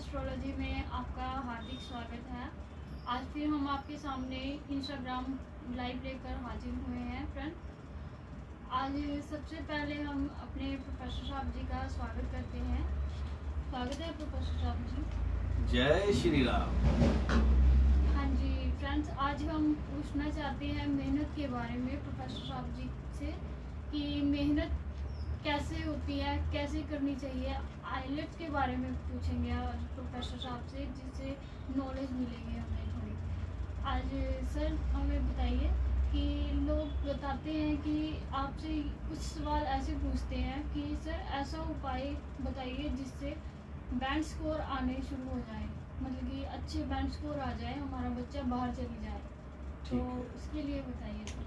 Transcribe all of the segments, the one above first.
Astrology में आपका हार्दिक स्वागत है। आज फिर हम आपके सामने इंस्टाग्राम लाइव लेकर हाजिर हुए हैं फ्रेंड। आज सबसे पहले हम अपने प्रोफेसर साहब जी का स्वागत करते हैं। स्वागत है प्रोफेसर साहब जी। जय श्री राम। हाँ जी फ्रेंड्स, आज हम पूछना चाहते हैं मेहनत के बारे में प्रोफेसर साहब जी से कि मेहनत कैसे होती है, कैसे करनी चाहिए। आइलेट्स के बारे में पूछेंगे आज प्रोफेसर साहब से, जिससे नॉलेज मिलेगी हमें थोड़ी। आज सर हमें बताइए कि लोग बताते हैं कि आपसे कुछ सवाल ऐसे पूछते हैं कि सर ऐसा उपाय बताइए जिससे बैंड स्कोर आने शुरू हो जाए, मतलब कि अच्छे बैंड स्कोर आ जाए, हमारा बच्चा बाहर चली जाए, तो उसके लिए बताइए।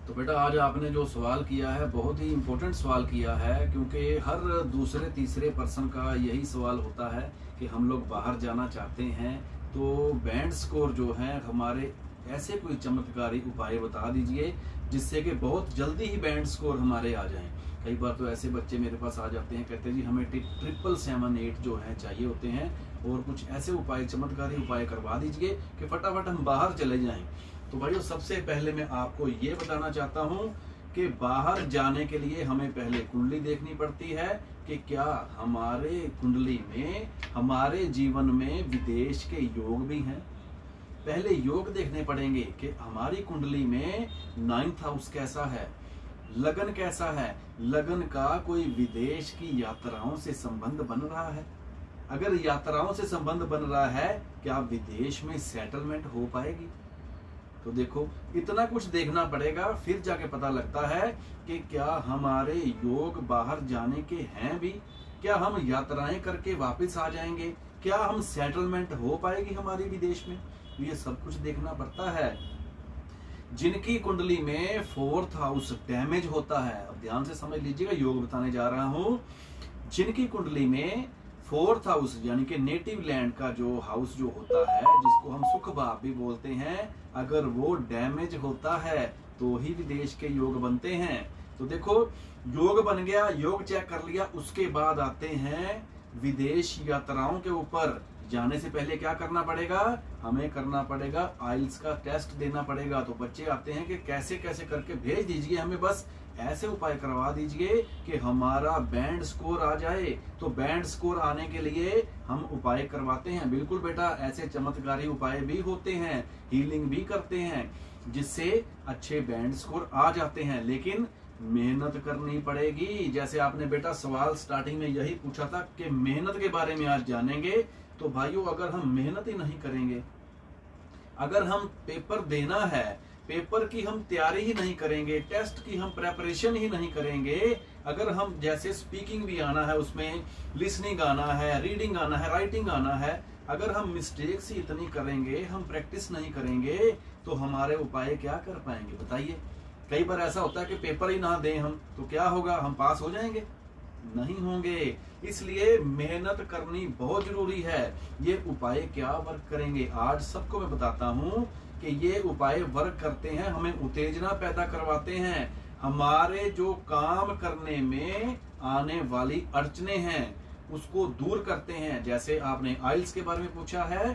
तो बेटा, आज आपने जो सवाल किया है बहुत ही इम्पोर्टेंट सवाल किया है, क्योंकि हर दूसरे तीसरे पर्सन का यही सवाल होता है कि हम लोग बाहर जाना चाहते हैं, तो बैंड स्कोर जो है हमारे, ऐसे कोई चमत्कारी उपाय बता दीजिए जिससे कि बहुत जल्दी ही बैंड स्कोर हमारे आ जाएं। कई बार तो ऐसे बच्चे मेरे पास आ जाते हैं, कहते हैं जी हमें 777 जो है चाहिए होते हैं, और कुछ ऐसे उपाय, चमत्कारी उपाय करवा दीजिए कि फटाफट हम बाहर चले जाएं। तो भाइयों, सबसे पहले मैं आपको ये बताना चाहता हूं कि बाहर जाने के लिए हमें पहले कुंडली देखनी पड़ती है कि क्या हमारे कुंडली में, हमारे जीवन में विदेश के योग भी हैं। पहले योग देखने पड़ेंगे कि हमारी कुंडली में 9th हाउस कैसा है, लगन कैसा है, लगन का कोई विदेश की यात्राओं से संबंध बन रहा है। अगर यात्राओं से संबंध बन रहा है, क्या विदेश में सेटलमेंट हो पाएगी? तो देखो, इतना कुछ देखना पड़ेगा, फिर जाके पता लगता है कि क्या हमारे योग बाहर जाने के हैं भी, क्या हम यात्राएं करके वापस आ जाएंगे, क्या हम सेटलमेंट हो पाएगी हमारी विदेश में। ये सब कुछ देखना पड़ता है। जिनकी कुंडली में 4th हाउस डैमेज होता है, अब ध्यान से समझ लीजिएगा, योग बताने जा रहा हूं। जिनकी कुंडली में 4th हाउस यानी कि नेटिव लैंड का जो हाउस जो होता है, जिसको हम सुख भाव भी बोलते हैं, अगर वो डैमेज होता है तो ही विदेश के योग बनते हैं। तो देखो, योग बन गया, योग चेक कर लिया, उसके बाद आते हैं विदेश यात्राओं के ऊपर। जाने से पहले क्या करना पड़ेगा, हमें करना पड़ेगा आइल्स का टेस्ट देना पड़ेगा। तो बच्चे आते हैं कि कैसे कैसे करके भेज दीजिए हमें, बस ऐसे उपाय करवा दीजिए कि हमारा बैंड स्कोर आ जाए। तो बैंड स्कोर आने के लिए हम उपाय करवाते हैं। बिल्कुल बेटा, ऐसे चमत्कारी उपाय भी होते हैं, हीलिंग भी करते हैं, जिससे अच्छे बैंड स्कोर आ जाते हैं। लेकिन मेहनत करनी पड़ेगी। जैसे आपने बेटा सवाल स्टार्टिंग में यही पूछा था कि मेहनत के बारे में आज जानेंगे। तो भाइयों, अगर हम मेहनत ही नहीं करेंगे, अगर हम पेपर देना है, पेपर की हम तैयारी ही नहीं करेंगे, टेस्ट की हम प्रेपरेशन ही नहीं करेंगे, अगर हम जैसे स्पीकिंग भी आना है, उसमें लिसनिंग आना है, रीडिंग आना है, राइटिंग आना है, अगर हम मिस्टेक्स ही इतनी करेंगे, हम प्रैक्टिस नहीं करेंगे, तो हमारे उपाय क्या कर पाएंगे बताइए। कई बार ऐसा होता है कि पेपर ही ना दें हम, तो क्या होगा, हम पास हो जाएंगे? नहीं होंगे। इसलिए मेहनत करनी बहुत जरूरी है। ये उपाय क्या वर्क करेंगे, आज सबको मैं बताता हूं कि ये उपाय वर्क करते हैं, हमें उत्तेजना पैदा करवाते हैं, हमारे जो काम करने में आने वाली अड़चने हैं उसको दूर करते हैं। जैसे आपने आइल्स के बारे में पूछा है,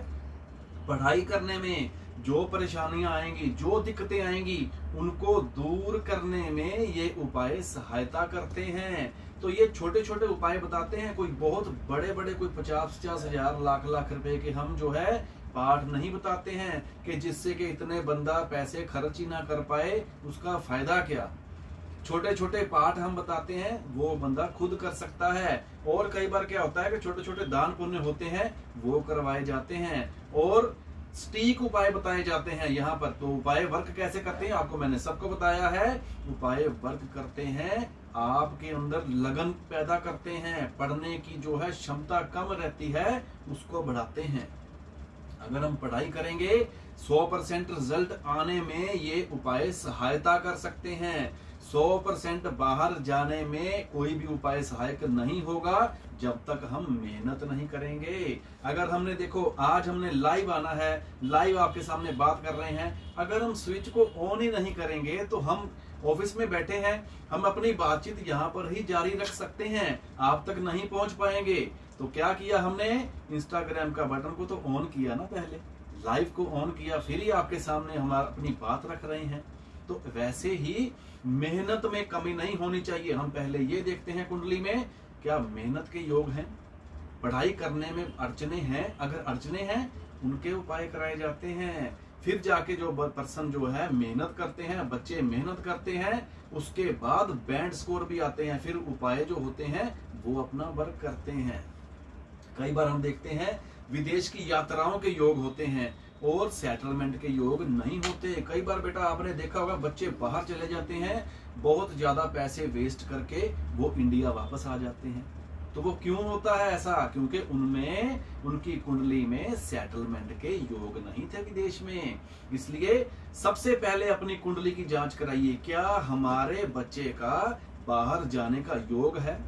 पढ़ाई करने में जो परेशानियां आएंगी, जो दिक्कतें आएंगी, उनको दूर करने में ये उपाय सहायता करते हैं। तो ये छोटे छोटे उपाय बताते हैं, कोई बहुत बड़े बड़े, कोई 50-50 हजार, लाख लाख रुपए के हम जो है पाठ नहीं बताते हैं कि जिससे कि इतने बंदा पैसे खर्च ही ना कर पाए, उसका फायदा क्या। छोटे छोटे पाठ हम बताते हैं, वो बंदा खुद कर सकता है। और कई बार क्या होता है कि छोटे छोटे दान पुण्य होते हैं, वो करवाए जाते हैं, और स्टीक उपाय बताए जाते हैं यहाँ पर। तो उपाय वर्क कैसे करते हैं, आपको मैंने सबको बताया है। उपाय वर्क करते हैं, आपके अंदर लगन पैदा करते हैं, पढ़ने की जो है क्षमता कम रहती है उसको बढ़ाते हैं। अगर हम पढ़ाई करेंगे, 100% रिजल्ट आने में ये उपाय सहायता कर सकते हैं। 100% बाहर जाने में कोई भी उपाय सहायक नहीं होगा जब तक हम मेहनत नहीं करेंगे। अगर हमने देखो आज हमने लाइव आना है, लाइव आपके सामने बात कर रहे हैं, अगर हम स्विच को ऑन ही नहीं करेंगे तो हम ऑफिस में बैठे हैं, हम अपनी बातचीत यहाँ पर ही जारी रख सकते हैं, आप तक नहीं पहुंच पाएंगे। तो क्या किया हमने, इंस्टाग्राम का बटन को तो ऑन किया ना, पहले लाइव को ऑन किया, फिर ही आपके सामने हम अपनी बात रख रहे हैं। तो वैसे ही मेहनत में कमी नहीं होनी चाहिए। हम पहले ये देखते हैं कुंडली में क्या मेहनत के योग हैं, पढ़ाई करने में अड़चने हैं, अगर अड़चने हैं उनके उपाय कराए जाते हैं। फिर जाके जो पर्सन जो है मेहनत करते हैं, बच्चे मेहनत करते हैं, उसके बाद बैंड स्कोर भी आते हैं, फिर उपाय जो होते हैं वो अपना वर्क करते हैं। कई बार हम देखते हैं विदेश की यात्राओं के योग होते हैं और सेटलमेंट के योग नहीं होते। कई बार बेटा आपने देखा होगा बच्चे बाहर चले जाते हैं, बहुत ज्यादा पैसे वेस्ट करके वो इंडिया वापस आ जाते हैं। तो वो क्यों होता है ऐसा, क्योंकि उनमें उनकी कुंडली में सेटलमेंट के योग नहीं थे विदेश में। इसलिए सबसे पहले अपनी कुंडली की जांच कराइए, क्या हमारे बच्चे का बाहर जाने का योग है,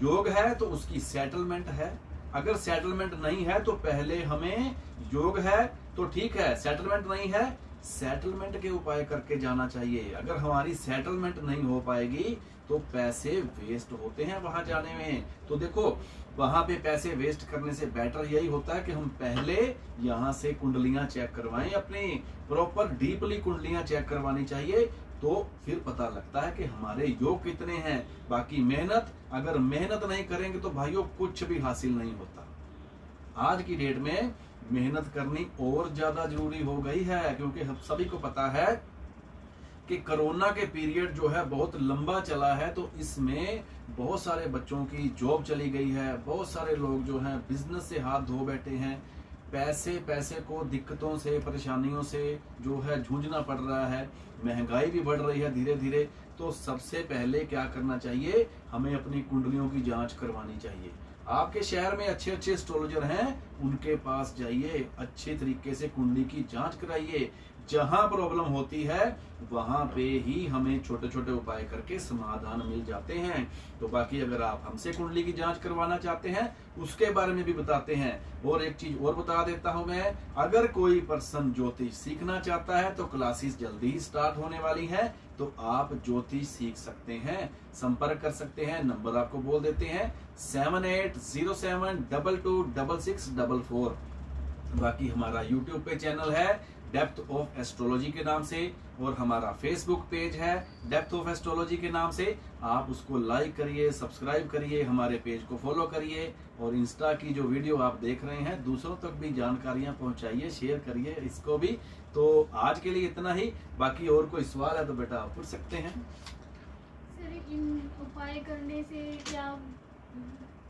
योग है तो उसकी सेटलमेंट है। अगर सेटलमेंट नहीं है तो पहले हमें योग है तो ठीक है, सेटलमेंट नहीं है सेटलमेंट के उपाय करके जाना चाहिए। अगर हमारी सेटलमेंट नहीं हो पाएगी तो पैसे वेस्ट होते हैं वहां जाने में। तो देखो वहां पे पैसे वेस्ट करने से बेटर यही होता है कि हम पहले यहाँ से कुंडलियां चेक करवाएं, अपनी प्रॉपर डीपली कुंडलियां चेक करवानी चाहिए, तो फिर पता लगता है कि हमारे योग कितने हैं। बाकी मेहनत, अगर मेहनत नहीं करेंगे तो भाइयों कुछ भी हासिल नहीं होता। आज की डेट में मेहनत करनी और ज्यादा जरूरी हो गई है, क्योंकि हम सभी को पता है कि कोरोना के पीरियड जो है बहुत लंबा चला है, तो इसमें बहुत सारे बच्चों की जॉब चली गई है, बहुत सारे लोग जो हैं बिजनेस से हाथ धो बैठे हैं, पैसे को दिक्कतों से परेशानियों से जो है जूझना पड़ रहा है, महंगाई भी बढ़ रही है धीरे धीरे। तो सबसे पहले क्या करना चाहिए, हमें अपनी कुंडलियों की जांच करवानी चाहिए। आपके शहर में अच्छे अच्छे एस्ट्रोलॉजर हैं, उनके पास जाइए, अच्छे तरीके से कुंडली की जांच कराइए। जहां प्रॉब्लम होती है वहां पे ही हमें छोटे छोटे उपाय करके समाधान मिल जाते हैं। तो बाकी अगर आप हमसे कुंडली की जांच करवाना चाहते हैं उसके बारे में भी बताते हैं। और एक चीज और बता देता हूं मैं, अगर कोई पर्सन ज्योतिष सीखना चाहता है तो क्लासेस जल्दी ही स्टार्ट होने वाली है, तो आप ज्योतिष सीख सकते हैं, संपर्क कर सकते हैं। नंबर आपको बोल देते हैं 7807226644। बाकी हमारा यूट्यूब पे चैनल है डेप्थ ऑफ एस्ट्रोलॉजी के नाम से, और हमारा फेसबुक पेज है डेप्थ ऑफ एस्ट्रोलॉजी के नाम से। आप उसको लाइक करिए, सब्सक्राइब करिए, हमारे पेज को फॉलो करिए, और इंस्टा की जो वीडियो आप देख रहे हैं दूसरों तक भी जानकारियां पहुंचाइए, शेयर करिए इसको भी। तो आज के लिए इतना ही, बाकी और कोई सवाल है तो बेटा आप पूछ सकते हैं। सर इन उपाय करने से क्या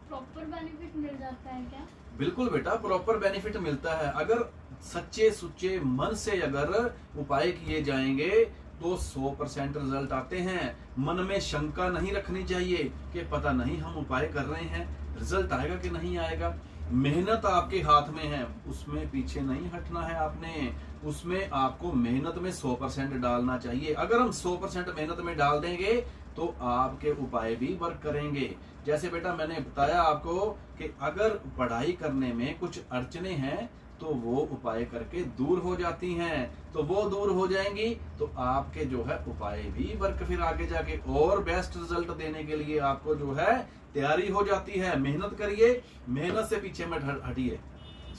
प्रॉपर बेनिफिट मिल जाता है क्या? बिल्कुल बेटा, प्रॉपर बेनिफिट मिलता है। अगर सच्चे सुच्चे मन से अगर उपाय किए जाएंगे तो 100% रिजल्ट आते हैं। मन में शंका नहीं रखनी चाहिए कि पता नहीं हम उपाय कर रहे हैं रिजल्ट आएगा कि नहीं आएगा। मेहनत आपके हाथ में है, उसमें पीछे नहीं हटना है आपने, उसमें आपको मेहनत में 100% डालना चाहिए। अगर हम 100% मेहनत में डाल देंगे तो आपके उपाय भी वर्क करेंगे। जैसे बेटा मैंने बताया आपको कि अगर पढ़ाई करने में कुछ अड़चने हैं तो वो उपाय करके दूर हो जाती हैं, तो वो दूर हो जाएंगी तो आपके जो है उपाय भी वर्क फिर आगे जाके और बेस्ट रिजल्ट देने के लिए आपको जो है तैयारी हो जाती है। मेहनत करिए, मेहनत से पीछे मत हटिए,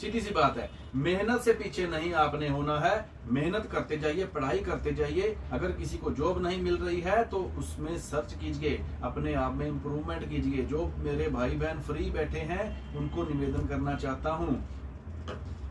सीधी सी बात है। मेहनत से पीछे नहीं आपने होना है, मेहनत करते जाइए, पढ़ाई करते जाइए। अगर किसी को जॉब नहीं मिल रही है तो उसमें सर्च कीजिए, अपने आप में इम्प्रूवमेंट कीजिए। जो मेरे भाई बहन फ्री बैठे हैं उनको निवेदन करना चाहता हूँ,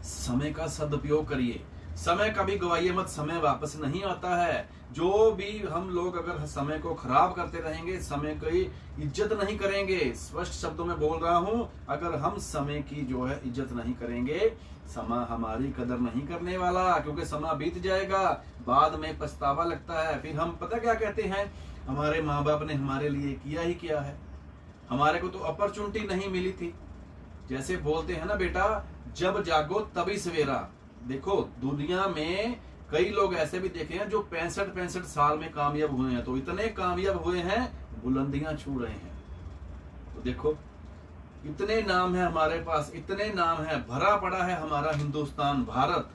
समय का सदुपयोग करिए, समय कभी गवाइए मत, समय वापस नहीं आता है। जो भी हम लोग अगर समय को खराब करते रहेंगे, समय की इज्जत नहीं करेंगे, स्पष्ट शब्दों में बोल रहा हूं, अगर हम समय की जो है इज्जत नहीं करेंगे, समय हमारी कदर नहीं करने वाला, क्योंकि समय बीत जाएगा, बाद में पछतावा लगता है। फिर हम पता क्या कहते हैं, हमारे माँ बाप ने हमारे लिए किया ही किया है, हमारे को तो अपॉर्चुनिटी नहीं मिली थी। जैसे बोलते हैं ना बेटा, जब जागो तभी सवेरा। देखो दुनिया में कई लोग ऐसे भी देखे हैं जो 65-65 साल में कामयाब हुए हैं, तो इतने कामयाब हुए हैं, बुलंदियां छू रहे हैं। तो देखो इतने नाम है हमारे पास, इतने नाम है, भरा पड़ा है हमारा हिंदुस्तान भारत।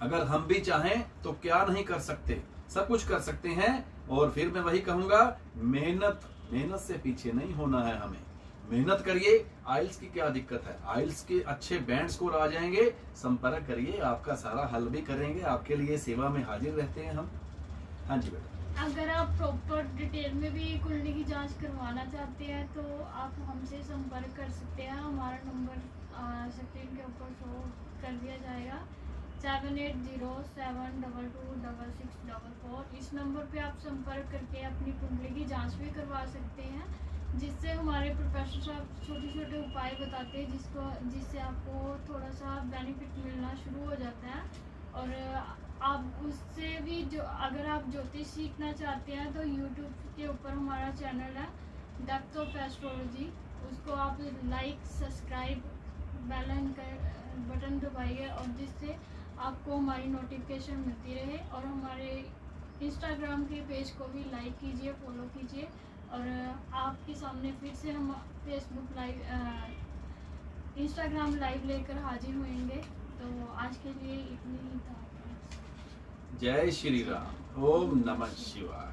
अगर हम भी चाहें तो क्या नहीं कर सकते, सब कुछ कर सकते हैं। और फिर मैं वही कहूंगा, मेहनत से पीछे नहीं होना है हमें। मेहनत करिए। आइल्स की क्या दिक्कत है, आइल्स के अच्छे बैंड स्कोर आ जाएंगे, संपर्क करिए, आपका सारा हल भी करेंगे, आपके लिए सेवा में हाजिर रहते हैं हम। हाँ जी बेटा। अगर आप प्रॉपर डिटेल में भी कुंडली की जांच करवाना चाहते हैं तो आप हमसे संपर्क कर सकते हैं। हमारा नंबर स्क्रीन के ऊपर शो कर दिया जाएगा, 7807226644। इस नंबर पे आप संपर्क करके अपनी कुंडली की जांच भी करवा सकते हैं, जिससे हमारे प्रोफेसर साहब छोटे छोटे उपाय बताते हैं जिससे आपको थोड़ा सा बेनिफिट मिलना शुरू हो जाता है। और आप उससे भी जो अगर आप ज्योतिष सीखना चाहते हैं तो यूट्यूब के ऊपर हमारा चैनल है डेप्थ ऑफ एस्ट्रोलॉजी, उसको आप लाइक सब्सक्राइब बेल बटन दबाइए, और जिससे आपको हमारी नोटिफिकेशन मिलती रहे। और हमारे इंस्टाग्राम के पेज को भी लाइक कीजिए, फॉलो कीजिए। और आपके सामने फिर से हम फेसबुक लाइव इंस्टाग्राम लाइव लेकर हाजिर होंगे। तो आज के लिए इतनी ही था। जय श्री राम। ओम नमः शिवाय।